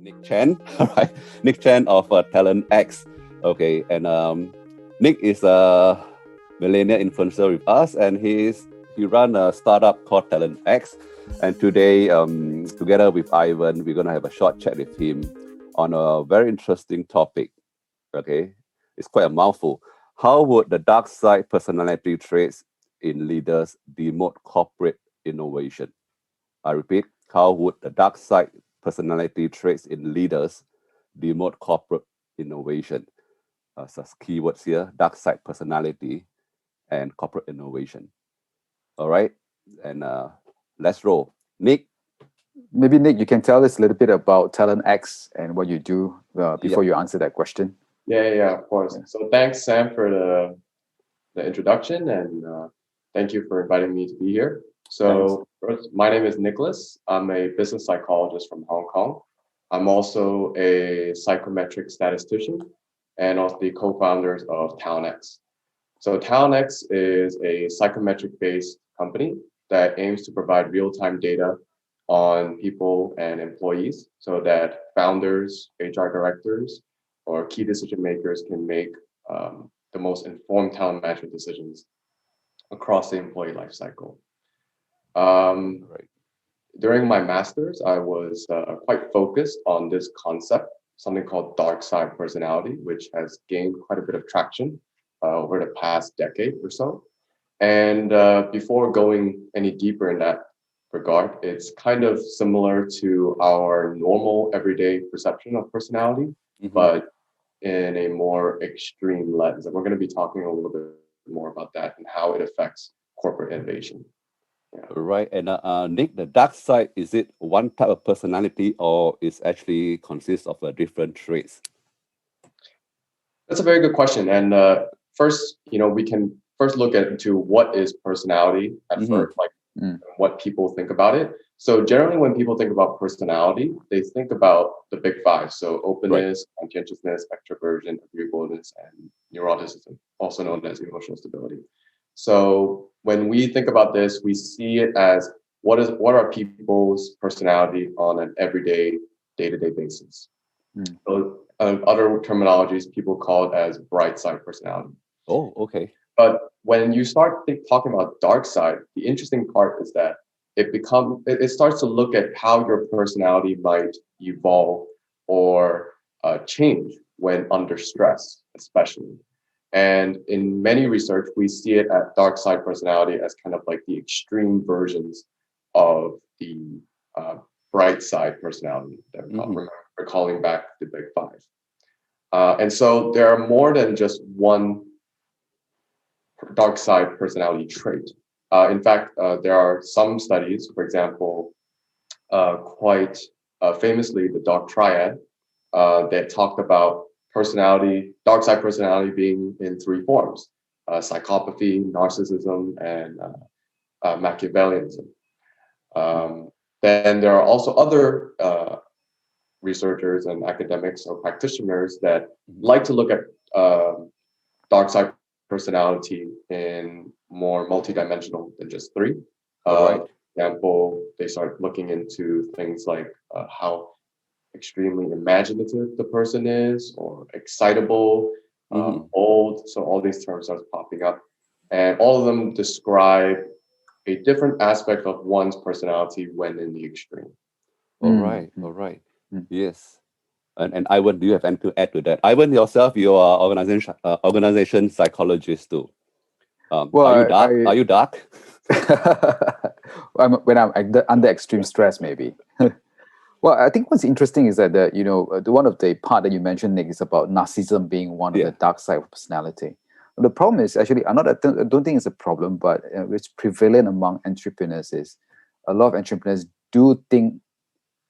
Nick Chen, all right, Nick Chen of Talent X. Okay, and Nick is a millennial influencer with us, and he run a startup called Talent X. And today, together with Ivan, we're gonna have a short chat with him on a very interesting topic. Okay, it's quite a mouthful. How would the dark side personality traits in leaders demote corporate innovation? I repeat, how would the dark side personality traits in leaders demote corporate innovation? So keywords here: dark side personality and corporate innovation. All right, and let's roll. Nick. Maybe Nick, you can tell us a little bit about Talent X and what you do before Yep. you answer that question. Yeah, of course. Yeah. So thanks, Sam, for the introduction, and thank you for inviting me to be here. So first, my name is Nicholas. I'm a business psychologist from Hong Kong. I'm also a psychometric statistician and also the co-founders of TalentX. So TalentX is a psychometric-based company that aims to provide real-time data on people and employees so that founders, HR directors, or key decision makers can make the most informed talent management decisions across the employee lifecycle. Right. During my master's, I was quite focused on this concept, something called dark side personality, which has gained quite a bit of traction over the past decade or so. And before going any deeper in that regard, it's kind of similar to our normal everyday perception of personality, but in a more extreme lens. And we're going to be talking a little bit more about that and how it affects corporate innovation. Yeah. Right, and Nick, the dark side, is it one type of personality or is actually consists of different traits? That's a very good question. And first, we can first look into what is personality at first, like what people think about it. So generally, when people think about personality, they think about the big five. So openness, conscientiousness, extroversion, agreeableness, and neuroticism, also known as emotional stability. So when we think about this, we see it as what are people's personality on an everyday, day-to-day basis. So other terminologies, people call it as bright side personality. Oh, okay. But when you start talking about dark side, the interesting part is that it starts to look at how your personality might evolve or change when under stress, especially. And in many research, we see it at dark side personality as kind of like the extreme versions of the bright side personality that we're calling back the big five. And so there are more than just one dark side personality trait. In fact, there are some studies, for example, quite famously, the dark triad, that talked about dark side personality being in three forms: psychopathy, narcissism, and Machiavellianism. Then there are also other researchers and academics or practitioners that like to look at dark side personality in more multidimensional than just three. For example, they start looking into things like how extremely imaginative the person is, or excitable, old. So all these terms are popping up, and all of them describe a different aspect of one's personality when in the extreme. All right. Yes. And Ivan, do you have anything to add to that? Ivan, yourself, you are organization psychologist too. Are you dark? Are you dark? When I'm under extreme stress, maybe. Well, I think what's interesting is that the one of the part that you mentioned, Nick, is about narcissism being one of the dark side of personality. The problem is actually, I don't think it's a problem, but it's prevalent among entrepreneurs. Is a lot of entrepreneurs do think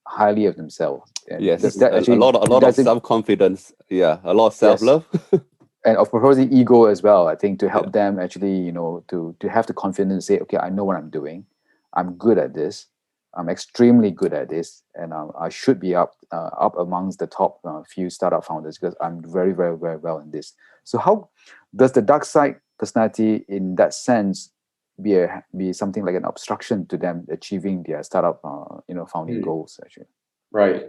highly of themselves. Yes, a lot of self-confidence. Yeah, a lot of self-love. And of course the ego as well, I think, to help them actually, to have the confidence to say, okay, I know what I'm doing. I'm good at this. I'm extremely good at this. And I should be up amongst the top few startup founders because I'm very, very, very well in this. So how does the dark side personality in that sense be something like an obstruction to them achieving their startup, founding goals, actually? Right.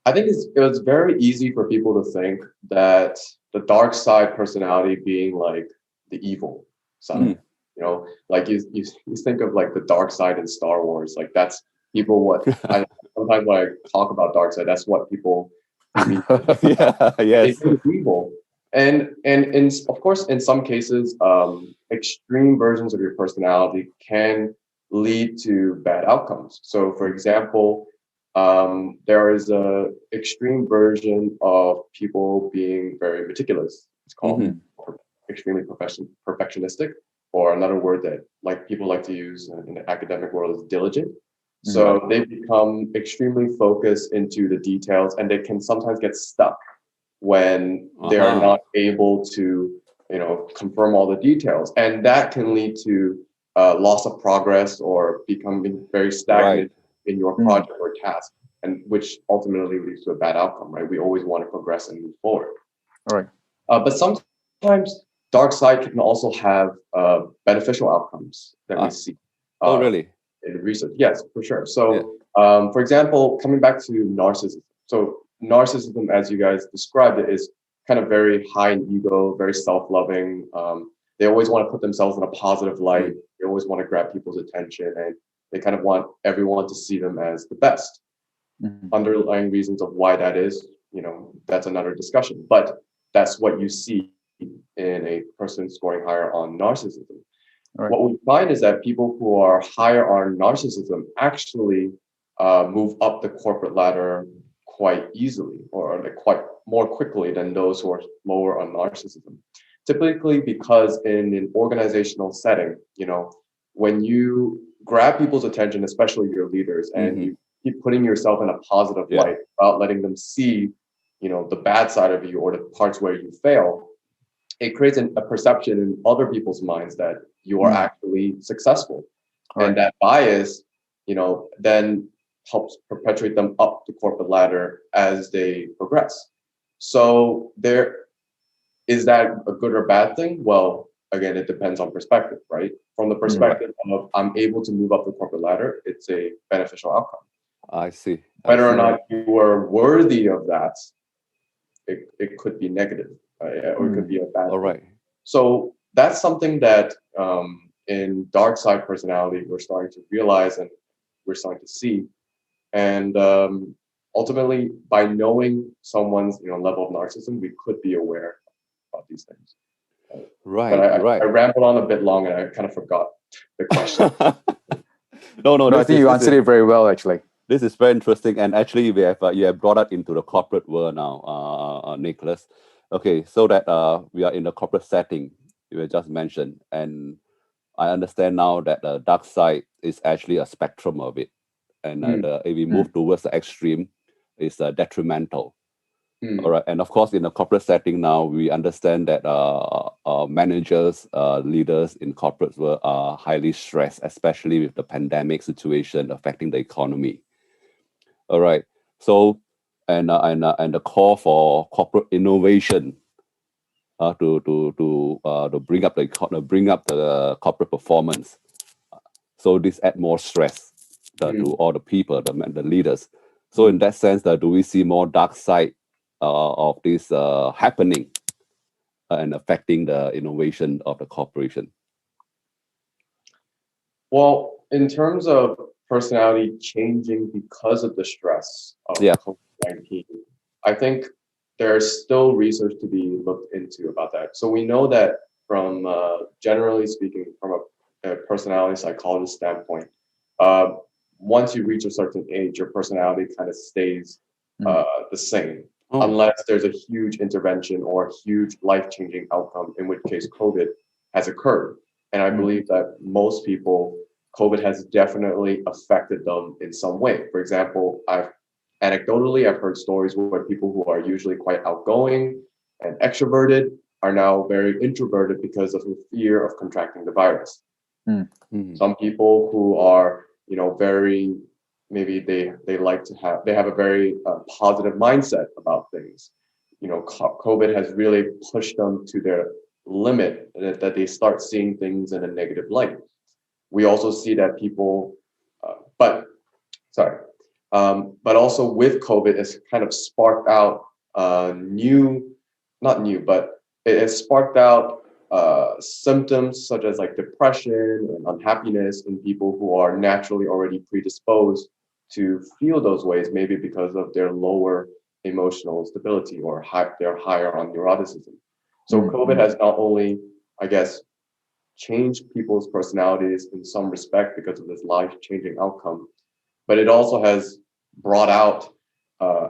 I think it was very easy for people to think that the dark side personality being like the evil side. You know, like you think of like the dark side in Star Wars. Like that's people what I sometimes when I talk about dark side, that's what people immediately Yeah, they yes. think it's evil. And in of course in some cases, extreme versions of your personality can lead to bad outcomes. So for example, there is a extreme version of people being very meticulous. It's called Mhm. extremely perfectionistic, or another word that like people like to use in the academic world is diligent. So they become extremely focused into the details, and they can sometimes get stuck when they are Uh-huh. not able to, confirm all the details, and that can lead to loss of progress or becoming very Right. stagnant in your project or task, and which ultimately leads to a bad outcome. Right? We always want to progress and move forward. All right. But sometimes dark side can also have beneficial outcomes that we Ah. see Oh, uh, really? in research. Yes, for sure. Yeah. So, for example, coming back to narcissism. So, narcissism, as you guys described it, is kind of very high in ego, very self-loving. They always want to put themselves in a positive light. Mm. They always want to grab people's attention, and they kind of want everyone to see them as the best. Underlying reasons of why that is, that's another discussion. But that's what you see in a person scoring higher on narcissism. All right. What we find is that people who are higher on narcissism actually move up the corporate ladder quite easily, or like quite more quickly than those who are lower on narcissism. Typically, because in an organizational setting, when you grab people's attention, especially your leaders, and Mm-hmm. you keep putting yourself in a positive Yeah. light without letting them see, the bad side of you or the parts where you fail, it creates a perception in other people's minds that you are actually successful. All And right. that bias, then helps perpetuate them up the corporate ladder as they progress. So is that a good or bad thing? Well, again, it depends on perspective, right? From the Right. perspective of I'm able to move up the corporate ladder, it's a beneficial outcome. I see. I Whether or see. All right. not you are worthy of that, it could be negative, or it could be a bad All thing. right. So that's something that in dark side personality we're starting to realize and we're starting to see. And ultimately, by knowing someone's level of narcissism, we could be aware about these things. But Right. I Right. rambled on a bit long and I kind of forgot the question. No, no. No, I This think is you this answered is it very well, actually. this is very interesting, and actually, you have brought us into the corporate world now, Nicholas. Okay, so that we are in the corporate setting you had just mentioned, and I understand now that the dark side is actually a spectrum of it, and Mm, if we move towards the extreme, is detrimental. All mm, right, and of course, in the corporate setting now, we understand that managers, leaders in corporates world are highly stressed, especially with the pandemic situation affecting the economy. All right, so and the call for corporate innovation to bring up the corporate performance. So this add more stress to mm. all the people, the leaders. So in that sense, do we see more dark side of this happening and affecting the innovation of the corporation? Well, in terms of personality changing because of the stress of Yeah. COVID-19, I think there's still research to be looked into about that. So we know that from generally speaking, from a personality psychologist standpoint, uh, once you reach a certain age, your personality kind of stays the same, Oh. unless there's a huge intervention or a huge life-changing outcome, in which case COVID has occurred. And I believe that most people, COVID has definitely affected them in some way. For example, Anecdotally, I've heard stories where people who are usually quite outgoing and extroverted are now very introverted because of the fear of contracting the virus. Mhm. Some people who are, very maybe they have a very positive mindset about things. COVID has really pushed them to their limit that they start seeing things in a negative light. We also see that people, but sorry, But also with COVID, it's kind of sparked out not new, but it has sparked out symptoms such as like depression and unhappiness in people who are naturally already predisposed to feel those ways, maybe because of their lower emotional stability or they're higher on neuroticism. So COVID has not only, I guess, changed people's personalities in some respect because of this life-changing outcome, but it also has brought out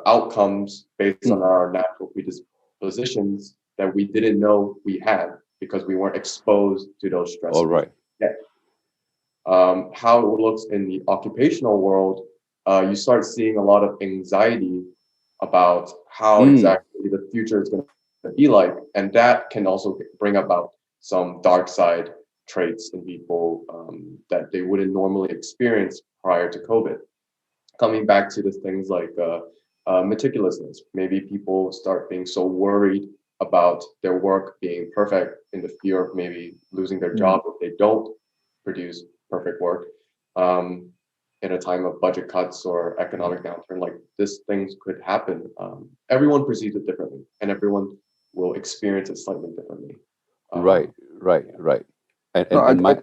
outcomes based on our natural predispositions that we didn't know we had because we weren't exposed to those stressors. All right. Yet. How it looks in the occupational world, you start seeing a lot of anxiety about how exactly the future is going to be like, and that can also bring about some dark side traits in people that they wouldn't normally experience prior to COVID. Coming back to the things like meticulousness, maybe people start being so worried about their work being perfect in the fear of maybe losing their job if they don't produce perfect work. In a time of budget cuts or economic downturn, like this things could happen. Everyone perceives it differently, and everyone will experience it slightly differently. Right. And No,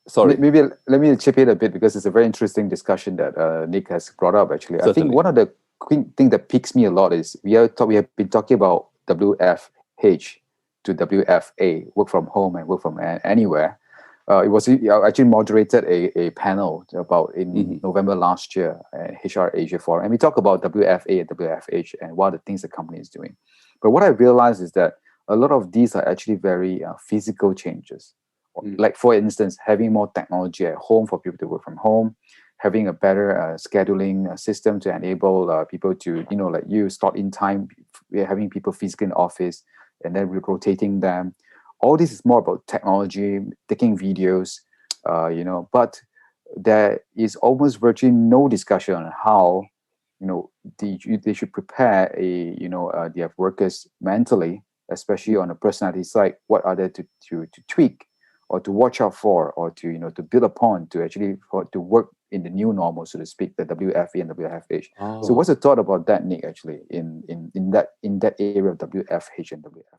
sorry. maybe let me chip in a bit because it's a very interesting discussion that Nick has brought up. Actually, I think one of the thing that piques me a lot is we have been talking about WFH to WFA, work from home and work from anywhere. I actually moderated a panel about in November last year at HR Asia Forum, and we talk about WFA and WFH and what are the things the company is doing. But what I realized is that a lot of these are actually very physical changes. Like, for instance, having more technology at home for people to work from home, having a better scheduling system to enable people to, like you slot in time. We're having people physically in office and then we're rotating them. All this is more about technology, taking videos, but there is almost virtually no discussion on how, they should prepare their workers mentally, especially on the personality side. What are they to tweak or to watch out for, or to to build upon to actually to work in the new normal, so to speak, the WFE and WFH. So what's the thought about that, Nick, actually in that area of WFH and WFH?